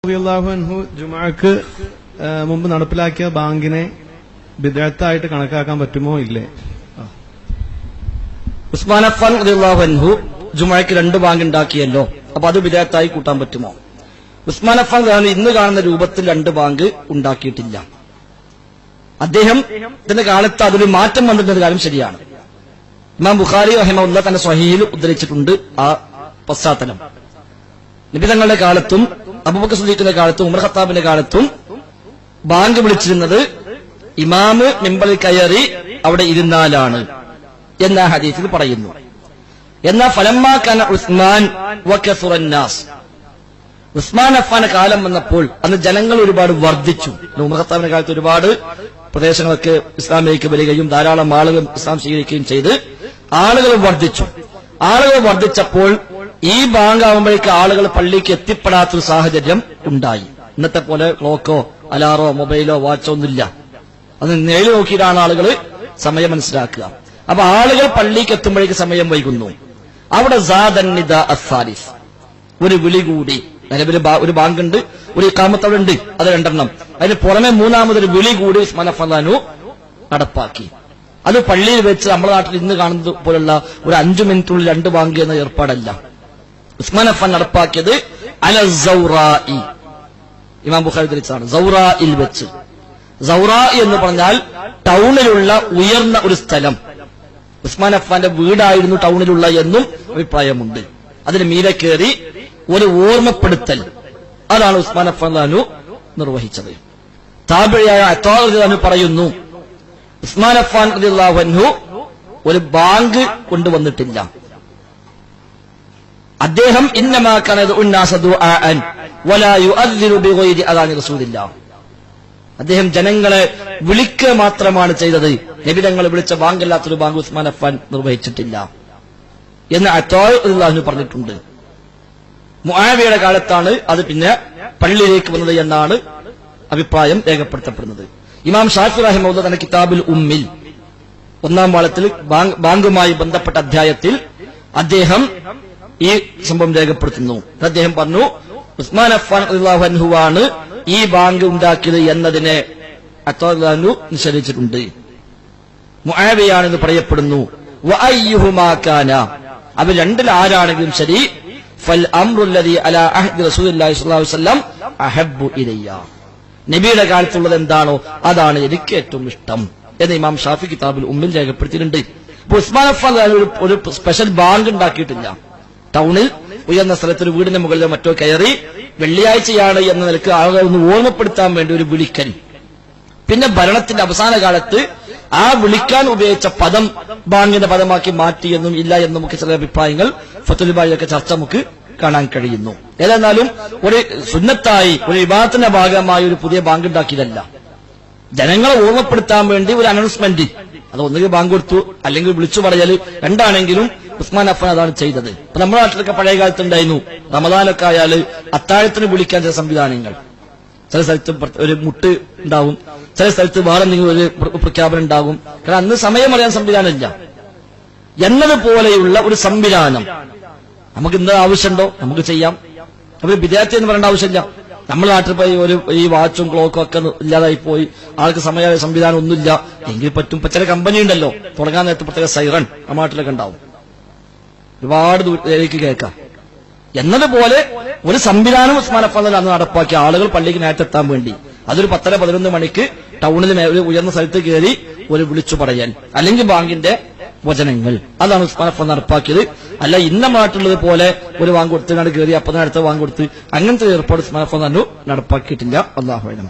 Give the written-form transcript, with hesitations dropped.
റളിയല്ലാഹു അൻഹു ജുമുഅക്ക് മുമ്പ് നടപ്പിലാക്കിയ ബാങ്കിനെ ബിദ്അത്തായിട്ട് കണക്കാക്കാൻ പറ്റുമോ ഇല്ലേ? ഉസ്മാൻ അഫ്ഫാൻ റളിയല്ലാഹു അൻഹു ജുമുഅക്ക് 2 ബാങ്ക് ഉണ്ടാക്കിയല്ലോ, അപ്പൊ അത് ബിദ്അത്തായി കൂട്ടാൻ പറ്റുമോ? ഉസ്മാൻ അഫ്ഫാൻ ഇന്ന് കാണുന്ന രൂപത്തിൽ 2 ബാങ്ക് ഉണ്ടാക്കിയിട്ടില്ല. അദ്ദേഹത്തിന്റെ കാലത്ത് അതിൽ മാറ്റം വന്നിട്ടുള്ള കാര്യം ശരിയാണ്. ഇമാം ബുഖാരി റഹിമഹുല്ലാഹ് തന്റെ സ്വഹീഹിൽ ഉദ്ധരിച്ചിട്ടുണ്ട് ആ പശ്ചാത്തലം. നബി തങ്ങളുടെ കാലത്തും അബൂബക്കർ സിദ്ദീഖിന്റെ കാലത്തും ഉമർ ഖത്താബിന്റെ കാലത്തും ബാങ്ക് വിളിച്ചിരുന്നത് ഇമാമ് മിമ്പറിൽ കയറി അവിടെ ഇരുന്നാലാണ് എന്ന ഹദീസിൽ പറയുന്നു. എന്നാൽ ഫലമ്മാ കാന ഉസ്മാൻ വകസുറൻ നാസ്, ഉസ്മാൻ അഫ്ഫാന്റെ കാലം വന്നപ്പോൾ അന്ന് ജനങ്ങൾ ഒരുപാട് വർദ്ധിച്ചു. ഉമർ ഖത്താബിന്റെ കാലത്ത് ഒരുപാട് പ്രദേശങ്ങളൊക്കെ ഇസ്ലാമിലേക്ക് വരികയും ധാരാളം ആളുകൾ ഇസ്ലാം സ്വീകരിക്കുകയും ചെയ്ത് ആളുകൾ വർദ്ധിച്ചു. ആളുകൾ വർദ്ധിച്ചപ്പോൾ ഈ ബാങ്ക് ആകുമ്പോഴേക്ക് ആളുകൾ പള്ളിക്ക് എത്തിപ്പെടാത്തൊരു സാഹചര്യം ഉണ്ടായി. ഇന്നത്തെ പോലെ ക്ലോക്കോ അലാറോ മൊബൈലോ വാച്ചോ ഒന്നുമില്ല. അത് നേടി നോക്കിയിട്ടാണ് ആളുകൾ സമയം മനസ്സിലാക്കുക. അപ്പൊ ആളുകൾ പള്ളിക്ക് എത്തുമ്പോഴേക്ക് സമയം വൈകുന്നു. അവിടെ ഒരു വിളി കൂടി. നിലവിൽ ഒരു ബാങ്ക് ഉണ്ട്, ഒരു ഇഖാമത്ത് അവിടെ ഉണ്ട്, അത് 2 അതിന് പുറമെ 3ാമതൊരു വിളി കൂടി ഉസ്മാൻ അഫ്ഫാൻ നടപ്പാക്കി. അത് പള്ളിയിൽ വെച്ച് നമ്മുടെ നാട്ടിൽ ഇന്ന് കാണുന്നത് പോലുള്ള ഒരു 5 മിനിറ്റുള്ളിൽ 2 ബാങ്ക് എന്ന ഏർപ്പാടല്ല. ഉസ്മാൻ അഫ്ഫാൻ നടപ്പാക്കിയത് അല സൗറാഇ, ഇമാം ബുഖാരി ധരിച്ചതാണ്, സൗറായിൽ വെച്ച്. സൗറാഇ എന്ന് പറഞ്ഞാൽ ടൗണിലുള്ള ഉയർന്ന ഒരു സ്ഥലം. ഉസ്മാൻ അഫ്ഫാന്റെ വീടായിരുന്നു ടൗണിലുള്ള എന്നും അഭിപ്രായമുണ്ട്. അതിന് മീതെ കയറി ഒരു ഓർമ്മപ്പെടുത്തൽ, അതാണ് ഉസ്മാൻ അഫ്ഫാൻ നിർവഹിച്ചത്. താബിഈയായ അത്താ റളിയല്ലാഹു അൻഹു പറയുന്നു, ഉസ്മാൻ അഫ്ഫാൻ റളിയല്ലാഹു അൻഹു ഒരു ബാങ്ക് കൊണ്ടുവന്നിട്ടില്ല. അദ്ദേഹം ഇന്നമാ കാന യദ്ഉന്നാസ ദുആഅൻ വലാ യുഅദ്ദിനു ബിഗൈരി അദാനി റസൂലില്ലാഹ്, അദ്ദേഹം ജനങ്ങളെ വിളിക്കുക മാത്രമാണ് ചെയ്തത്. നബി തങ്ങൾ വിളിച്ച ബാങ്കല്ലാത്തൊരു ബാങ്ക് ഉസ്മാൻ അഫ്ഫാൻ നിർവഹിച്ചിട്ടില്ല എന്ന് അത്താ റളിയല്ലാഹു അൻഹു പറഞ്ഞിട്ടുണ്ട്. മുആവിയയുടെ കാലത്താണ് അത് പിന്നെ പള്ളിയിലേക്ക് വന്നത് എന്നാണ് അഭിപ്രായം രേഖപ്പെടുത്തപ്പെടുന്നത്. ഇമാം ഷാഫി റഹിമഹുല്ലാഹ് തന്റെ കിതാബുൽ ഉമ്മിൽ 1ാം വാളത്തിൽ ബാങ്കുമായി ബന്ധപ്പെട്ട അധ്യായത്തിൽ അദ്ദേഹം ഈ സംഭവം രേഖപ്പെടുത്തുന്നു. അദ്ദേഹം പറഞ്ഞു, ഉസ്മാൻ അഫ്ഫാൻ റളിയല്ലാഹു അൻഹുവാണ് ഈ ബാങ്ക് ഉണ്ടാക്കിയത് എന്നതിനെ അത്താ റളിയല്ലാഹു അൻഹു നിഷേധിച്ചിട്ടുണ്ട്. മുആവിയാണെന്ന് പറയപ്പെടുന്നു. വഅയ്യുഹുമാ കാന, അവർ രണ്ടിൽ ആരാണെങ്കിലും ശരി, ഫൽ അംറുല്ലദി അലാ അഹ്ദി റസൂലില്ലാഹി സ്വല്ലല്ലാഹു അലൈഹി വസല്ലം അഹബ്ബു ഇലയ്യ, നബിയുടെ കാലത്തുള്ളത് എന്താണോ അതാണ് എനിക്ക് ഏറ്റവും ഇഷ്ടം എന്ന് ഇമാം ഷാഫി കിതാബുൽ ഉമ്മിൽ രേഖപ്പെടുത്തിയിട്ടുണ്ട്. ഇപ്പൊ ഉസ്മാൻ അഫ്ഫാൻ ഒരു സ്പെഷ്യൽ ബാങ്ക് ഉണ്ടാക്കിയിട്ടില്ല. ടൗണിൽ ഉയർന്ന സ്ഥലത്ത് ഒരു വീടിന്റെ മുകളിലോ മറ്റോ കയറി വെള്ളിയാഴ്ചയാണ് എന്ന നിലക്ക് ആളുകളെ ഒന്ന് ഓർമ്മപ്പെടുത്താൻ വേണ്ടി ഒരു വിളിക്കൽ. പിന്നെ ഭരണത്തിന്റെ അവസാന കാലത്ത് ആ വിളിക്കാൻ ഉപയോഗിച്ച പദം ബാങ്കിന്റെ പദമാക്കി മാറ്റിയെന്നും ഇല്ല എന്നും ഒക്കെ ചില അഭിപ്രായങ്ങൾ ഫത്വൽ ബാരിയിലൊക്കെ ചർച്ച നമുക്ക് കാണാൻ കഴിയുന്നു. ഏതായാലും ഒരു സുന്നത്തായി ഒരു ഇബാദത്തിന്റെ ഭാഗമായി ഒരു പുതിയ ബാങ്ക് ഉണ്ടാക്കിയതല്ല, ജനങ്ങളെ ഓർമ്മപ്പെടുത്താൻ വേണ്ടി ഒരു അനൗൺസ്മെന്റ്. അത് ഒന്നുകിൽ ബാങ്ക് കൊടുത്തു അല്ലെങ്കിൽ വിളിച്ചു പറയൽ, രണ്ടാണെങ്കിലും ഉസ്മാൻ അഫ്ഫാൻ അതാണ് ചെയ്തത്. ഇപ്പൊ നമ്മുടെ നാട്ടിലൊക്കെ പഴയ കാലത്ത് ഉണ്ടായിരുന്നു, റമദാനൊക്കെ ആയാല് അത്താഴത്തിന് വിളിക്കാൻ ചില സംവിധാനങ്ങൾ. ചില സ്ഥലത്ത് ഒരു മുട്ട് ഉണ്ടാവും, ചില സ്ഥലത്ത് വേറെ എന്തെങ്കിലും ഒരു പ്രഖ്യാപനം ഉണ്ടാകും. കാരണം അന്ന് സമയം അറിയാൻ സംവിധാനമില്ല. എന്നതുപോലെയുള്ള ഒരു സംവിധാനം നമുക്ക് ഇന്ന് ആവശ്യമുണ്ടോ? നമുക്ക് ചെയ്യാം. അപ്പൊ വിദ്യാർത്ഥി എന്ന് പറയേണ്ട ആവശ്യമില്ല. നമ്മുടെ നാട്ടിൽ പോയി ഈ വാച്ചും ക്ലോക്കും ഒക്കെ ഇല്ലാതായി പോയി, ആൾക്ക് സമയ സംവിധാനം ഒന്നുമില്ല എങ്കിൽ പറ്റും. ഇപ്പൊ ചില കമ്പനി ഉണ്ടല്ലോ, തുടങ്ങാൻ നേരത്തെ പ്രത്യേക സൈറൺ ആ നാട്ടിലൊക്കെ ഉണ്ടാവും, ഒരുപാട് ദൂരേക്ക് കേൾക്കാം. എന്നതുപോലെ ഒരു സംവിധാനം ഉസ്മാൻ അഫ്ഫാൻ അന്ന് നടപ്പാക്കി ആളുകൾ പള്ളിക്ക് നേരത്തെ എത്താൻ വേണ്ടി. അതൊരു 10-11 മണിക്ക് ടൗണിൽ ഒരു ഉയർന്ന സ്ഥലത്ത് കയറി ഒരു വിളിച്ചു പറയാൻ, അല്ലെങ്കിൽ ബാങ്കിന്റെ വചനങ്ങൾ, അതാണ് ഉസ്മാൻ അഫ്ഫാൻ നടപ്പാക്കിയത്. അല്ല ഇന്ന നാട്ടിലുള്ളത് പോലെ ഒരു ബാങ്ക് കൊടുത്തിനാണ് കയറി 40 അടുത്ത ബാങ്ക് കൊടുത്ത് അങ്ങനത്തെ ഏർപ്പാട് ഉസ്മാൻ അഫ്ഫാൻ നടപ്പാക്കിയിട്ടില്ല. അല്ലാഹു അഅലം.